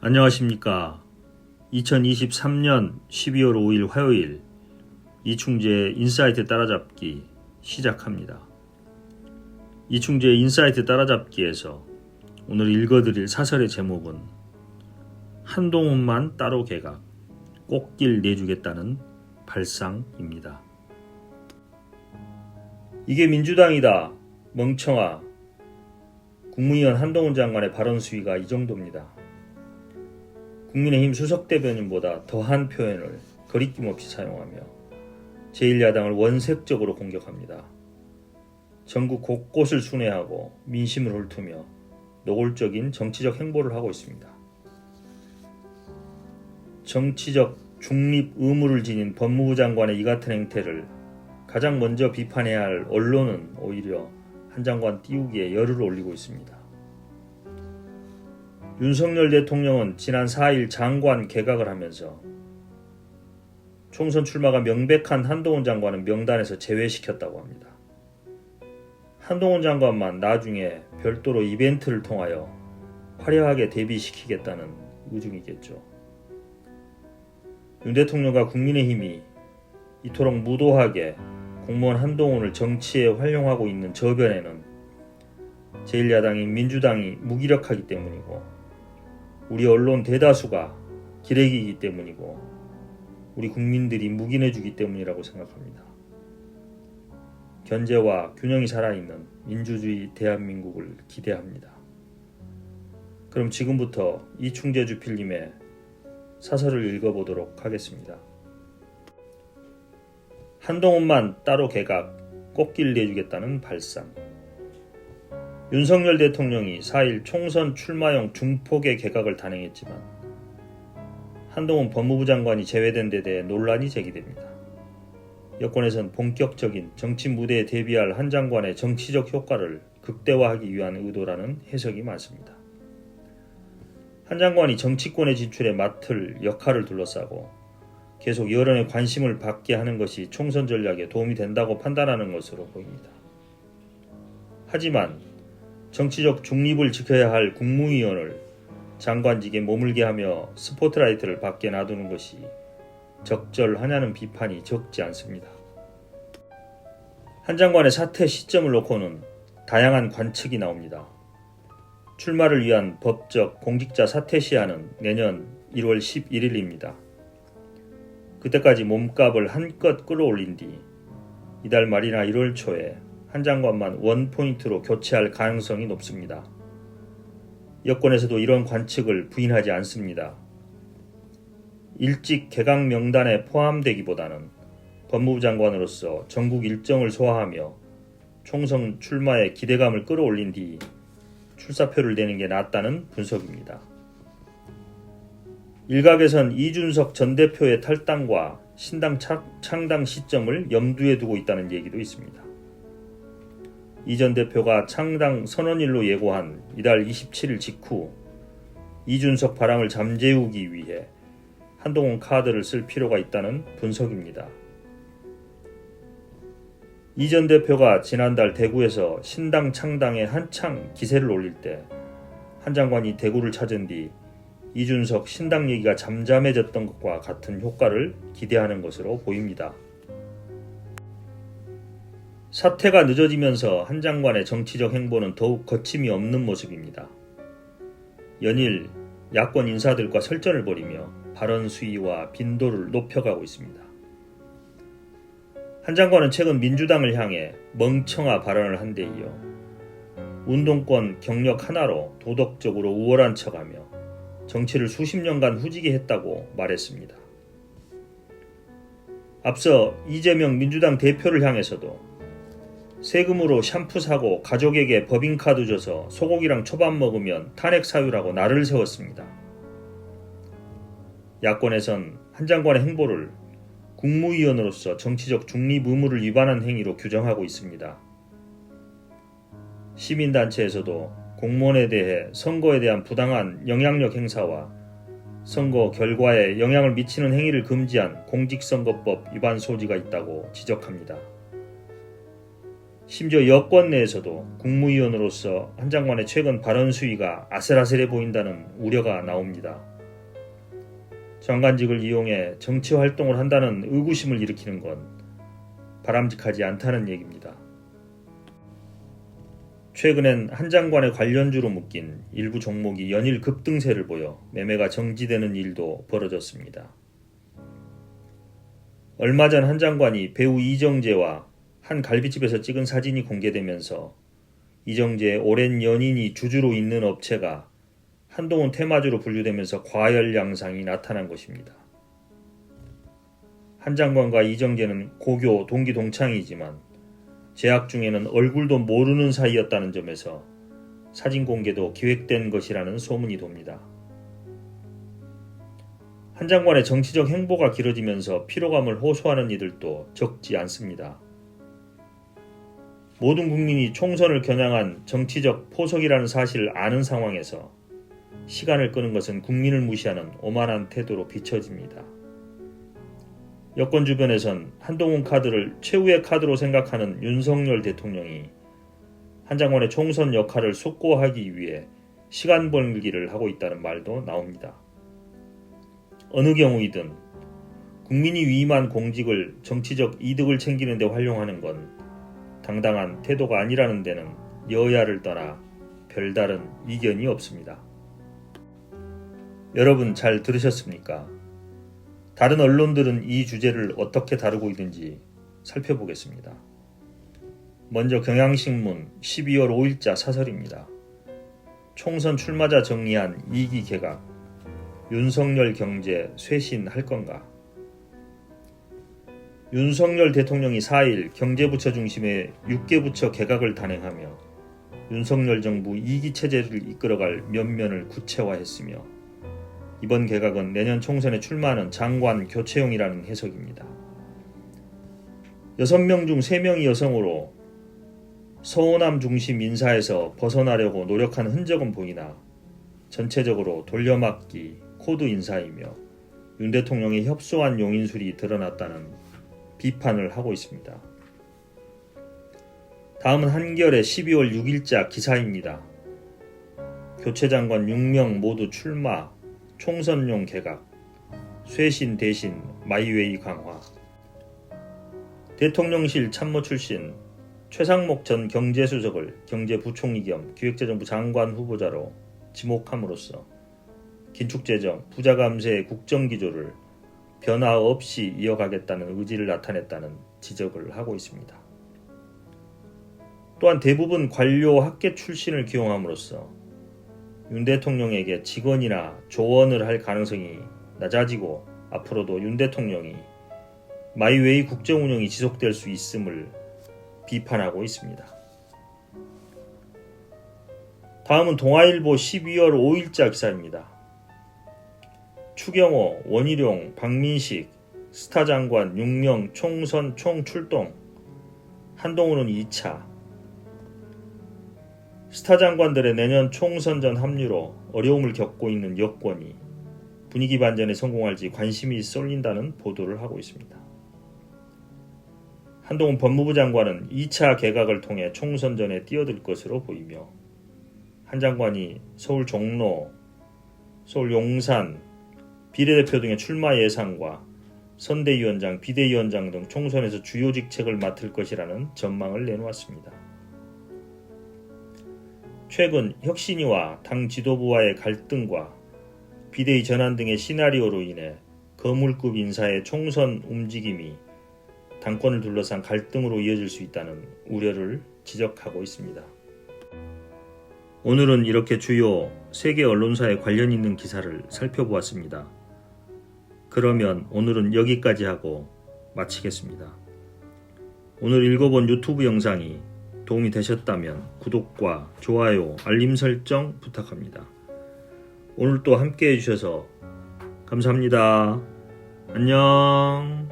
안녕하십니까. 2023년 12월 5일 화요일 이충재의 인사이트 따라잡기 시작합니다. 이충재의 인사이트 따라잡기에서 오늘 읽어드릴 사설의 제목은 한동훈만 따로 개각, 꽃길 내주겠다는 발상입니다. 이게 민주당이다. 멍청아. 국무위원 한동훈 장관의 발언 수위가 이 정도입니다. 국민의힘 수석 대변인보다 더한 표현을 거리낌 없이 사용하며 제1야당을 원색적으로 공격합니다. 전국 곳곳을 순회하고 민심을 훑으며 노골적인 정치적 행보를 하고 있습니다. 정치적 중립 의무를 지닌 법무부 장관의 이 같은 행태를 가장 먼저 비판해야 할 언론은 오히려 한 장관 띄우기에 열을 올리고 있습니다. 윤석열 대통령은 지난 4일 장관 개각을 하면서 총선 출마가 명백한 한동훈 장관은 명단에서 제외시켰다고 합니다. 한동훈 장관만 나중에 별도로 이벤트를 통하여 화려하게 데뷔시키겠다는 의중이겠죠. 윤 대통령과 국민의힘이 이토록 무도하게 공무원 한동훈을 정치에 활용하고 있는 저변에는 제1야당인 민주당이 무기력하기 때문이고 우리 언론 대다수가 기레기이기 때문이고 우리 국민들이 묵인해주기 때문이라고 생각합니다. 견제와 균형이 살아있는 민주주의 대한민국을 기대합니다. 그럼 지금부터 이충재 주필님의 사설을 읽어보도록 하겠습니다. 한동훈만 따로 개각, 꽃길 내주겠다는 발상. 윤석열 대통령이 4일 총선 출마용 중폭의 개각을 단행했지만 한동훈 법무부 장관이 제외된 데 대해 논란이 제기됩니다. 여권에선 본격적인 정치 무대에 대비할 한 장관의 정치적 효과를 극대화하기 위한 의도라는 해석이 많습니다. 한 장관이 정치권에 진출해 맡을 역할을 둘러싸고 계속 여론의 관심을 받게 하는 것이 총선 전략에 도움이 된다고 판단하는 것으로 보입니다. 하지만 정치적 중립을 지켜야 할 국무위원을 장관직에 머물게 하며 스포트라이트를 받게 놔두는 것이 적절하냐는 비판이 적지 않습니다. 한 장관의 사퇴 시점을 놓고는 다양한 관측이 나옵니다. 출마를 위한 법적 공직자 사퇴 시한은 내년 1월 11일입니다. 그때까지 몸값을 한껏 끌어올린 뒤 이달 말이나 1월 초에 한 장관만 원포인트로 교체할 가능성이 높습니다. 여권에서도 이런 관측을 부인하지 않습니다. 일찍 개각 명단에 포함되기보다는 법무부 장관으로서 전국 일정을 소화하며 총선 출마에 기대감을 끌어올린 뒤 출사표를 내는 게 낫다는 분석입니다. 일각에선 이준석 전 대표의 탈당과 신당 창당 시점을 염두에 두고 있다는 얘기도 있습니다. 이 전 대표가 창당 선언일로 예고한 이달 27일 직후 이준석 바람을 잠재우기 위해 한동훈 카드를 쓸 필요가 있다는 분석입니다. 이 전 대표가 지난달 대구에서 신당 창당에 한창 기세를 올릴 때 한 장관이 대구를 찾은 뒤 이준석 신당 얘기가 잠잠해졌던 것과 같은 효과를 기대하는 것으로 보입니다. 사퇴가 늦어지면서 한 장관의 정치적 행보는 더욱 거침이 없는 모습입니다. 연일 야권 인사들과 설전을 벌이며 발언 수위와 빈도를 높여가고 있습니다. 한 장관은 최근 민주당을 향해 멍청아 발언을 한 데 이어 운동권 경력 하나로 도덕적으로 우월한 척하며 정치를 수십 년간 후지게 했다고 말했습니다. 앞서 이재명 민주당 대표를 향해서도 세금으로 샴푸 사고 가족에게 법인카드 줘서 소고기랑 초밥 먹으면 탄핵 사유라고 날을 세웠습니다. 야권에선 한 장관의 행보를 국무위원으로서 정치적 중립 의무를 위반한 행위로 규정하고 있습니다. 시민단체에서도 공무원에 대해 선거에 대한 부당한 영향력 행사와 선거 결과에 영향을 미치는 행위를 금지한 공직선거법 위반 소지가 있다고 지적합니다. 심지어 여권 내에서도 국무위원으로서 한 장관의 최근 발언 수위가 아슬아슬해 보인다는 우려가 나옵니다. 장관직을 이용해 정치 활동을 한다는 의구심을 일으키는 건 바람직하지 않다는 얘기입니다. 최근엔 한 장관의 관련주로 묶인 일부 종목이 연일 급등세를 보여 매매가 정지되는 일도 벌어졌습니다. 얼마 전 한 장관이 배우 이정재와 한 갈비집에서 찍은 사진이 공개되면서 이정재의 오랜 연인이 주주로 있는 업체가 한동훈 테마주로 분류되면서 과열 양상이 나타난 것입니다. 한 장관과 이정재는 고교 동기 동창이지만 재학 중에는 얼굴도 모르는 사이였다는 점에서 사진 공개도 기획된 것이라는 소문이 돕니다. 한 장관의 정치적 행보가 길어지면서 피로감을 호소하는 이들도 적지 않습니다. 모든 국민이 총선을 겨냥한 정치적 포석이라는 사실을 아는 상황에서 시간을 끄는 것은 국민을 무시하는 오만한 태도로 비춰집니다. 여권 주변에선 한동훈 카드를 최후의 카드로 생각하는 윤석열 대통령이 한 장관의 총선 역할을 숙고하기 위해 시간 벌기를 하고 있다는 말도 나옵니다. 어느 경우이든 국민이 위임한 공직을 정치적 이득을 챙기는 데 활용하는 건 당당한 태도가 아니라는 데는 여야를 떠나 별다른 이견이 없습니다. 여러분 잘 들으셨습니까? 다른 언론들은 이 주제를 어떻게 다루고 있는지 살펴보겠습니다. 먼저 경향신문 12월 5일자 사설입니다. 총선 출마자 정리한 2기 개각, 윤석열 경제 쇄신할 건가? 윤석열 대통령이 4일 경제부처 중심의 6개 부처 개각을 단행하며 윤석열 정부 2기 체제를 이끌어갈 면면을 구체화했으며 이번 개각은 내년 총선에 출마하는 장관 교체용이라는 해석입니다. 6명 중 3명이 여성으로 서호남 중심 인사에서 벗어나려고 노력한 흔적은 보이나 전체적으로 돌려막기 코드 인사이며 윤 대통령의 협소한 용인술이 드러났다는 비판을 하고 있습니다. 다음은 한겨레 12월 6일자 기사입니다. 교체장관 6명 모두 출마, 총선용 개각, 쇄신 대신 마이웨이 강화. 대통령실 참모 출신 최상목 전 경제수석을 경제부총리 겸 기획재정부 장관 후보자로 지목함으로써 긴축재정, 부자감세의 국정기조를 변화 없이 이어가겠다는 의지를 나타냈다는 지적을 하고 있습니다. 또한 대부분 관료 학계 출신을 기용함으로써 윤 대통령에게 직원이나 조언을 할 가능성이 낮아지고 앞으로도 윤 대통령이 마이웨이 국정 운영이 지속될 수 있음을 비판하고 있습니다. 다음은 동아일보 12월 5일자 기사입니다. 추경호, 원희룡, 박민식, 스타 장관 6명 총선 총출동, 한동훈은 2차. 스타 장관들의 내년 총선 전 합류로 어려움을 겪고 있는 여권이 분위기 반전에 성공할지 관심이 쏠린다는 보도를 하고 있습니다. 한동훈 법무부 장관은 2차 개각을 통해 총선 전에 뛰어들 것으로 보이며 한 장관이 서울 종로, 서울 용산 비례대표 등의 출마 예상과 선대위원장, 비대위원장 등 총선에서 주요 직책을 맡을 것이라는 전망을 내놓았습니다. 최근 혁신위와 당 지도부와의 갈등과 비대위 전환 등의 시나리오로 인해 거물급 인사의 총선 움직임이 당권을 둘러싼 갈등으로 이어질 수 있다는 우려를 지적하고 있습니다. 오늘은 이렇게 주요 세계 언론사에 관련 있는 기사를 살펴보았습니다. 그러면 오늘은 여기까지 하고 마치겠습니다. 오늘 읽어본 유튜브 영상이 도움이 되셨다면 구독과 좋아요, 알림 설정 부탁합니다. 오늘 또 함께 해주셔서 감사합니다. 안녕.